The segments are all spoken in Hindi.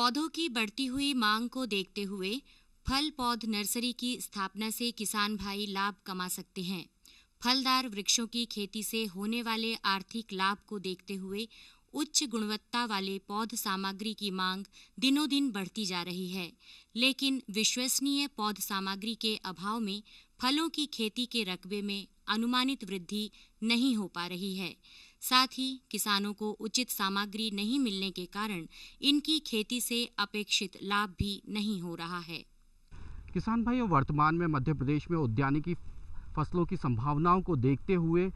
पौधों की बढ़ती हुई मांग को देखते हुए फल पौध नर्सरी की स्थापना से किसान भाई लाभ कमा सकते हैं। फलदार वृक्षों की खेती से होने वाले आर्थिक लाभ को देखते हुए उच्च गुणवत्ता वाले पौध सामग्री की मांग दिनों दिन बढ़ती जा रही है, लेकिन विश्वसनीय पौध सामग्री के अभाव में फलों की खेती के रकबे में अनुमानित वृद्धि नहीं हो पा रही है। साथ ही किसानों को उचित सामग्री नहीं मिलने के कारण इनकी खेती से अपेक्षित लाभ भी नहीं हो रहा है। किसान भाइयों, वर्तमान में मध्य प्रदेश में उद्यानिकी फसलों की संभावनाओं को देखते हुए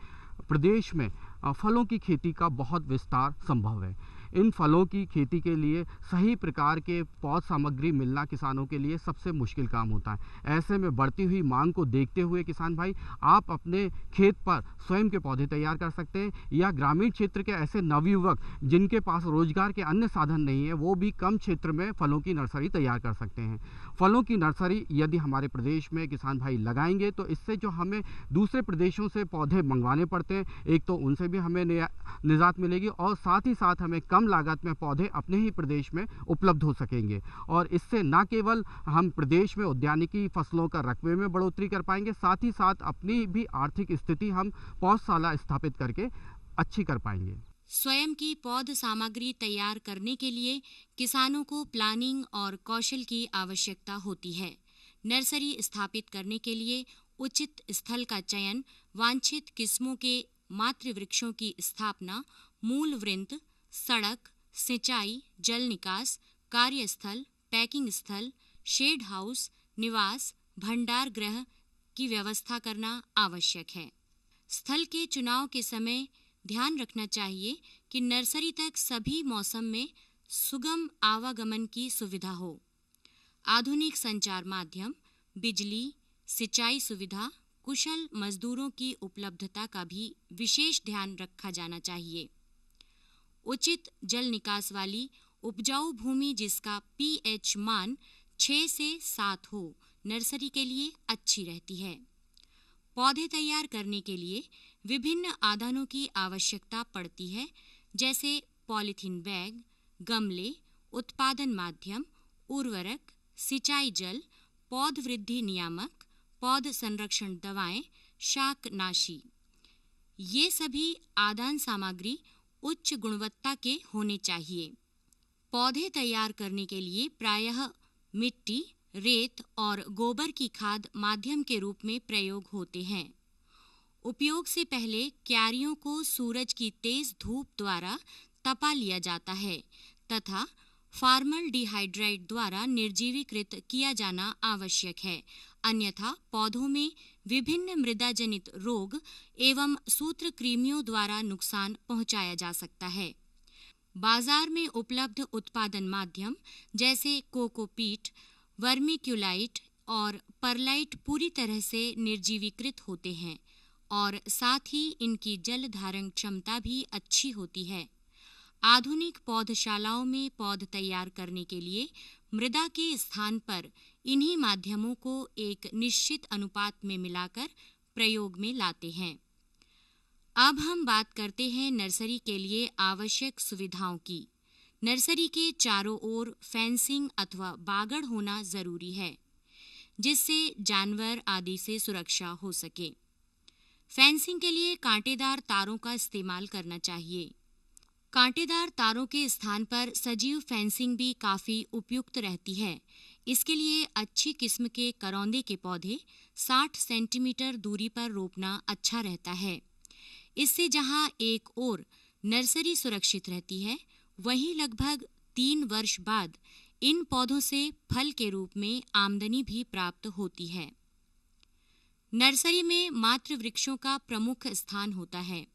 प्रदेश में फलों की खेती का बहुत विस्तार संभव है। इन फलों की खेती के लिए सही प्रकार के पौध सामग्री मिलना किसानों के लिए सबसे मुश्किल काम होता है। ऐसे में बढ़ती हुई मांग को देखते हुए किसान भाई आप अपने खेत पर स्वयं के पौधे तैयार कर सकते हैं, या ग्रामीण क्षेत्र के ऐसे नवयुवक जिनके पास रोजगार के अन्य साधन नहीं है, वो भी कम क्षेत्र में फलों की नर्सरी तैयार कर सकते हैं। फलों की नर्सरी यदि हमारे प्रदेश में किसान भाई लगाएंगे तो इससे जो हमें दूसरे प्रदेशों से पौधे मंगवाने पड़ते हैं, एक तो उनसे भी हमें निजात मिलेगी और साथ ही साथ हमें कम लागत में पौधे अपने ही प्रदेश में उपलब्ध हो सकेंगे। और इससे न केवल हम प्रदेश में उद्यानिकी फसलों का रकबे में बढ़ोतरी कर पाएंगे, साथ ही साथ अपनी भी आर्थिक स्थिति हम पौधशाला स्थापित करके अच्छी कर पाएंगे। स्वयं की पौध सामग्री तैयार करने के लिए किसानों को प्लानिंग और कौशल की आवश्यकता होती है। नर्सरी स्थापित करने के लिए उचित स्थल का चयन, वांछित किस्मों के मातृ वृक्षों की स्थापना, मूल वृंत, सड़क, सिंचाई, जल निकास, कार्यस्थल, पैकिंग स्थल, शेड हाउस, निवास, भंडार गृह की व्यवस्था करना आवश्यक है। स्थल के चुनाव के समय ध्यान रखना चाहिए कि नर्सरी तक सभी मौसम में सुगम आवागमन की सुविधा हो। आधुनिक संचार माध्यम, बिजली, सिंचाई सुविधा, कुशल मजदूरों की उपलब्धता का भी विशेष ध्यान रखा जाना चाहिए। उचित जल निकास वाली उपजाऊ भूमि जिसका pH मान 6 से 7 हो, नर्सरी के लिए अच्छी रहती है। पौधे तैयार करने के लिए विभिन्न आदानों की आवश्यकता पड़ती है, जैसे पॉलीथीन बैग, गमले, उत्पादन माध्यम, उर्वरक, सिंचाई जल, पौध वृद्धि नियामक, पौध संरक्षण दवाएं, शाकनाशी। ये सभी आदान सामग्री उच्च गुणवत्ता के होने चाहिए। पौधे तैयार करने के लिए प्रायः मिट्टी, रेत और गोबर की खाद माध्यम के रूप में प्रयोग होते हैं। उपयोग से पहले क्यारियों को सूरज की तेज धूप द्वारा तपा लिया जाता है तथा फॉर्मल्डिहाइड द्वारा निर्जीवीकृत किया जाना आवश्यक है, अन्यथा पौधों में विभिन्न मृदा जनित रोग एवं सूत्रकृमियों द्वारा नुकसान पहुंचाया जा सकता है। बाजार में उपलब्ध उत्पादन माध्यम जैसे कोकोपीट, वर्मिक्यूलाइट और परलाइट पूरी तरह से निर्जीवीकृत होते हैं और साथ ही इनकी जल धारण क्षमता भी अच्छी होती है। आधुनिक पौधशालाओं में पौध तैयार करने के लिए मृदा के स्थान पर इन्हीं माध्यमों को एक निश्चित अनुपात में मिलाकर प्रयोग में लाते हैं। अब हम बात करते हैं नर्सरी के लिए आवश्यक सुविधाओं की। नर्सरी के चारों ओर फेंसिंग अथवा बागड़ होना जरूरी है, जिससे जानवर आदि से सुरक्षा हो सके। फेंसिंग के लिए कांटेदार तारों का इस्तेमाल करना चाहिए। कांटेदार तारों के स्थान पर सजीव फेंसिंग भी काफी उपयुक्त रहती है। इसके लिए अच्छी किस्म के करौंदे के पौधे 60 सेंटीमीटर दूरी पर रोपना अच्छा रहता है। इससे जहां एक ओर नर्सरी सुरक्षित रहती है, वहीं लगभग 3 वर्ष बाद इन पौधों से फल के रूप में आमदनी भी प्राप्त होती है। नर्सरी में मातृ वृक्षों का प्रमुख स्थान होता है।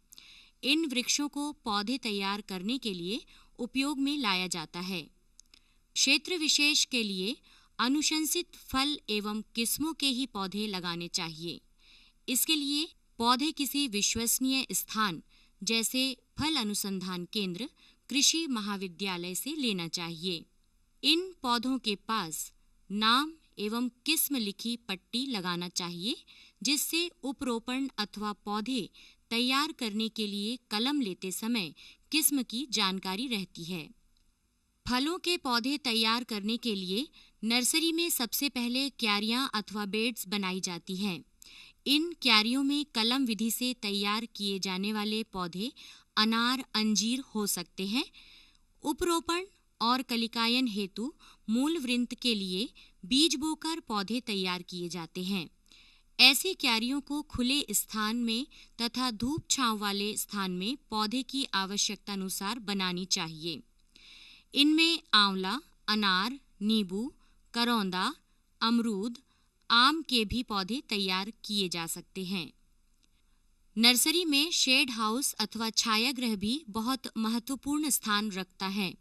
इन वृक्षों को पौधे तैयार करने के लिए उपयोग में लाया जाता है। क्षेत्र विशेष के लिए अनुशंसित फल एवं किस्मों के ही पौधे लगाने चाहिए। इसके लिए पौधे किसी विश्वसनीय स्थान जैसे फल अनुसंधान केंद्र, कृषि महाविद्यालय से लेना चाहिए। इन पौधों के पास नाम एवं किस्म लिखी पट्टी लगाना चाहिए, जिससे उपरोपण अथवा पौधे तैयार करने के लिए कलम लेते समय किस्म की जानकारी रहती है। फलों के पौधे तैयार करने के लिए नर्सरी में सबसे पहले क्यारियां अथवा बेड्स बनाई जाती हैं। इन क्यारियों में कलम विधि से तैयार किए जाने वाले पौधे अनार, अंजीर हो सकते हैं। उपरोपण और कलिकायन हेतु मूल वृंत के लिए बीज बोकर पौधे तैयार किए जाते हैं। ऐसी क्यारियों को खुले स्थान में तथा धूप छांव वाले स्थान में पौधे की आवश्यकता अनुसार बनानी चाहिए। इनमें आंवला, अनार, नींबू, करौंदा, अमरूद, आम के भी पौधे तैयार किए जा सकते हैं। नर्सरी में शेड हाउस अथवा छायागृह भी बहुत महत्वपूर्ण स्थान रखता है।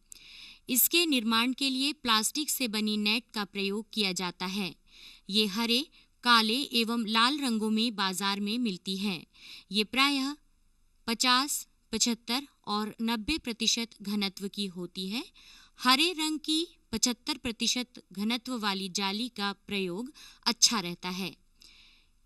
इसके निर्माण के लिए प्लास्टिक से बनी नेट का प्रयोग किया जाता है। ये हरे, काले एवं लाल रंगों में बाजार में मिलती है। ये प्रायः 50, 75 और 90% घनत्व की होती है। हरे रंग की 75% घनत्व वाली जाली का प्रयोग अच्छा रहता है।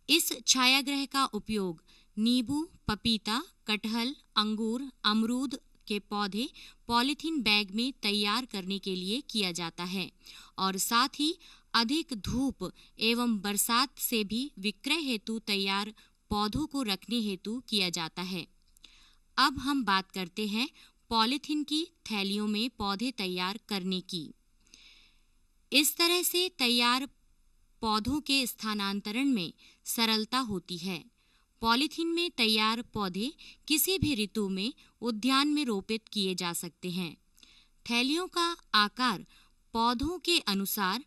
इस छायागृह का उपयोग नींबू, पपीता, कटहल, अंगूर, अमरूद के पौधे पॉलीथीन बैग में तैयार करने के लिए किया जाता है और साथ ही अधिक धूप एवं बरसात से भी विक्रय हेतु तैयार पौधों को रखने हेतु किया जाता है। अब हम बात करते हैं पॉलीथीन की थैलियों में पौधे तैयार करने की। इस तरह से तैयार पौधों के स्थानांतरण में सरलता होती है। पॉलीथीन में तैयार पौधे किसी भी ऋतु में उद्यान में रोपित किए जा सकते हैं। थैलियों का आकार पौधों के अनुसार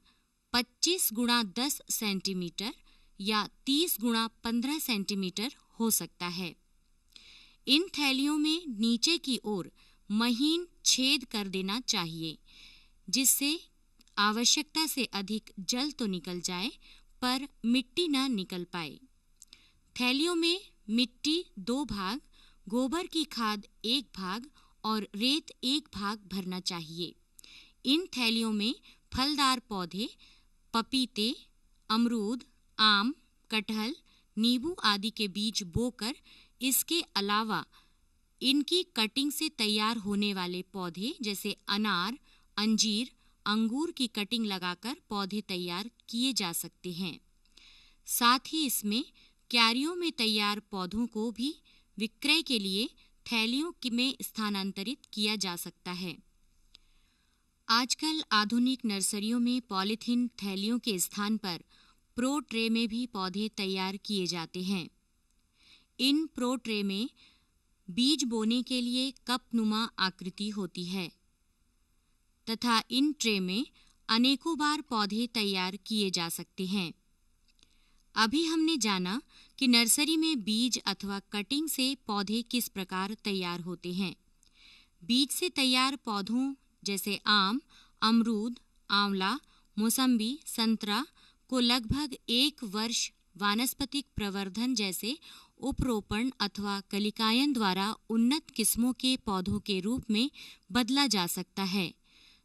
25 गुणा 10 सेंटीमीटर या 30 गुणा 15 सेंटीमीटर हो सकता है। इन थैलियों में नीचे की ओर महीन छेद कर देना चाहिए, जिससे आवश्यकता से अधिक जल तो निकल जाए पर मिट्टी न निकल पाए। थैलियों में मिट्टी 2 भाग, गोबर की खाद 1 भाग और रेत 1 भाग भरना चाहिए। इन थैलियों में फलदार पौधे पपीते, अमरूद, आम, कटहल, नींबू आदि के बीज बोकर इसके अलावा इनकी कटिंग से तैयार होने वाले पौधे जैसे अनार, अंजीर, अंगूर की कटिंग लगाकर पौधे तैयार किए जा सकते हैं। साथ ही इसमें क्यारियों में तैयार पौधों को भी विक्रय के लिए थैलियों में स्थानांतरित किया जा सकता है। आजकल आधुनिक नर्सरियों में पॉलीथीन थैलियों के स्थान पर प्रो ट्रे में भी पौधे तैयार किए जाते हैं। इन प्रो ट्रे में बीज बोने के लिए कपनुमा आकृति होती है तथा इन ट्रे में अनेकों बार पौधे तैयार किए जा सकते हैं। अभी हमने जाना कि नर्सरी में बीज अथवा कटिंग से पौधे किस प्रकार तैयार होते हैं। बीज से तैयार पौधों जैसे आम, अमरूद, आंवला, मौसम्बी, संतरा को लगभग 1 वर्ष वानस्पतिक प्रवर्धन जैसे उपरोपण अथवा कलिकायन द्वारा उन्नत किस्मों के पौधों के रूप में बदला जा सकता है।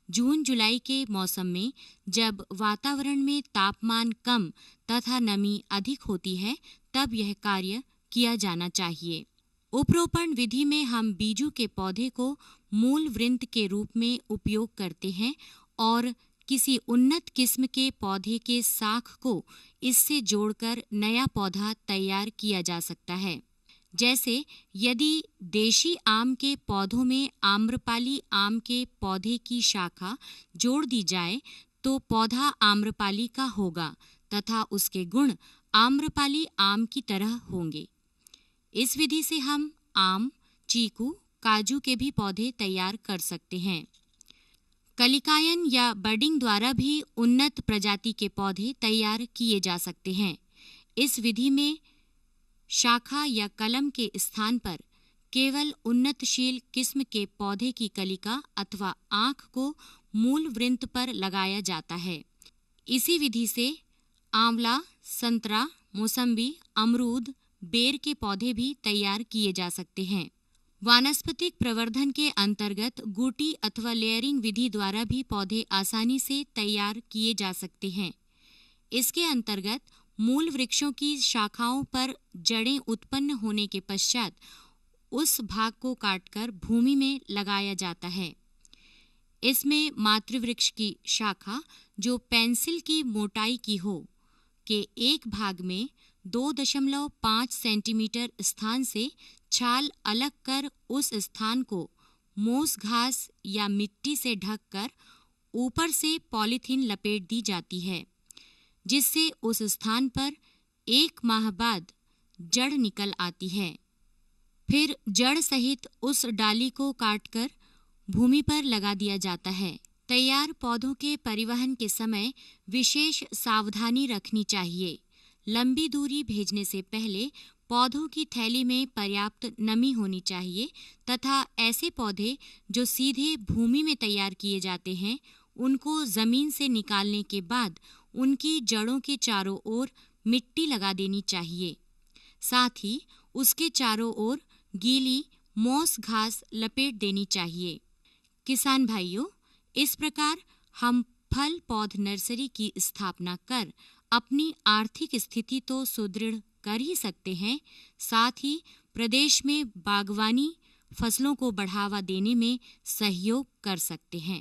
जून जुलाई के मौसम में जब वातावरण में तापमान कम तथा नमी अधिक होती है तब यह कार्य किया जाना चाहिए। उपरोपण विधि में हम बीजों के पौधे को मूल वृंत के रूप में उपयोग करते हैं और किसी उन्नत किस्म के पौधे के शाख को इससे जोड़कर नया पौधा तैयार किया जा सकता है। जैसे यदि देशी आम के पौधों में आम्रपाली आम के पौधे की शाखा जोड़ दी जाए तो पौधा आम्रपाली का होगा तथा उसके गुण आम्रपाली आम की तरह होंगे। इस विधि से हम आम, चीकू, काजू के भी पौधे तैयार कर सकते हैं। कलिकायन या बडिंग द्वारा भी उन्नत प्रजाति के पौधे तैयार किए जा सकते हैं। इस विधि में शाखा या कलम के स्थान पर केवल उन्नतशील किस्म के पौधे की कलिका अथवा आंख को मूल वृंत पर लगाया जाता है। इसी विधि से आंवला, संतरा, मौसम्बी, अमरूद, बेर के पौधे भी तैयार किए जा सकते हैं। वानस्पतिक प्रवर्धन के अंतर्गत गुटी अथवा लेयरिंग विधि द्वारा भी पौधे आसानी से तैयार किए जा सकते हैं। इसके अंतर्गत मूल वृक्षों की शाखाओं पर जड़ें उत्पन्न होने के पश्चात उस भाग को काटकर भूमि में लगाया जाता है। इसमें मातृवृक्ष की शाखा जो पेंसिल की मोटाई की हो के एक भाग में 2.5 सेंटीमीटर स्थान से छाल अलग कर उस स्थान को मोस घास या मिट्टी से ढककर ऊपर से पॉलीथीन लपेट दी जाती है, जिससे उस स्थान पर 1 माह बाद जड़ निकल आती है। फिर जड़ सहित उस डाली को काटकर भूमि पर लगा दिया जाता है। तैयार पौधों के परिवहन के समय विशेष सावधानी रखनी चाहिए। लंबी दूरी भेजने से पहले पौधों की थैली में पर्याप्त नमी होनी चाहिए तथा ऐसे पौधे जो सीधे भूमि में तैयार किए जाते हैं, उनको जमीन से निकालने के बाद उनकी जड़ों के चारों ओर मिट्टी लगा देनी चाहिए। साथ ही उसके चारों ओर गीली मोस घास लपेट देनी चाहिए। किसान भाइयों, इस प्रकार हम फल पौध नर्सरी की स्थापना कर अपनी आर्थिक स्थिति तो सुदृढ़ कर ही सकते हैं, साथ ही प्रदेश में बागवानी फसलों को बढ़ावा देने में सहयोग कर सकते हैं।